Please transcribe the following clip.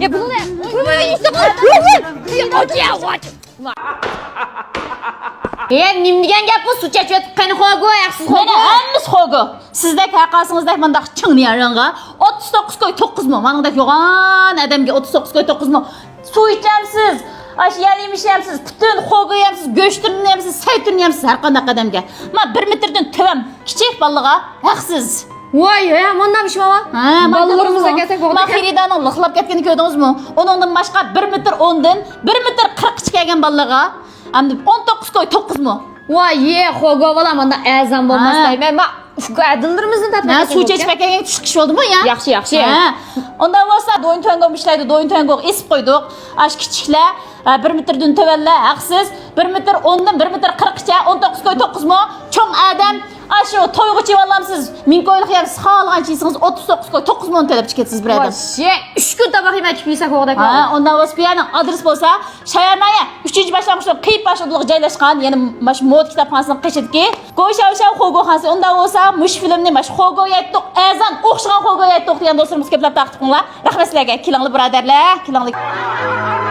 Ya bunu ne? Nim degan gap bu suv chechib qani xo'go yaxsiz xo'go. Mana hammasi xo'go. Sizdek haqasingizdak mendaq chingniyaringa 39 koy 9 mo. Meningdak yo'g'on odamga 39 koy 9 mo. Suv ichamsiz. Aş yemsiz, bütün xo'go yemsiz, go'shtini yemsiz, saytini yemsiz har qanday odamga. Men 1 metrdan tövam kichik balaga haqsiz. Voy, ya bundanmishmi ama? Balalarımızga kelsak bo'ldi. Men Xiridaning liqlab ketganini ko'rdingizmi? Uningdan boshqa 1 metr 10 dan 1 metr 40 gacha kelgan balaga hamda 19 koy 9 mo. Voy, ye xo'go bola menda azam bo'lmasday. Men adillarimizni tatbiq etdik. Suv chechib kelgan chiqish bo'ldimi ya? Yaxshi. Unda bo'lsa do'yin to'ng'oq ishlaydi, do'yin to'ng'oq esib qo'ydik. Ash kichiklar 1 metrdan tövəlla haqsiz 1 metr 10 dan 1 metr 40 gacha 19 koy 9 mo. Cho'ng adam Aşı o toyğuçu vallamsız, min koyluq yersiz xalğan çiysiniz 39 koy 9 mon төлep çıketsiz bir adam. Voy, 3 kun tabaq yemək yeysak oğdak. Ondan Vospiyanın adres bolsa, Şayarnaya 3-cü başlamışlar, qeyib başladıq joylashqan, yəni maş mod kitabxonasining qishidiki, Qo'yshav xo'go xonasi. Unda bo'lsa, mush filmni maş xo'go yetdik, azan o'xshagan xo'go yetdik degan do'stlarimiz ko'plab taqdiqinglar. Rahmat sizlarga, kelinglar birodarlar, kelinglar.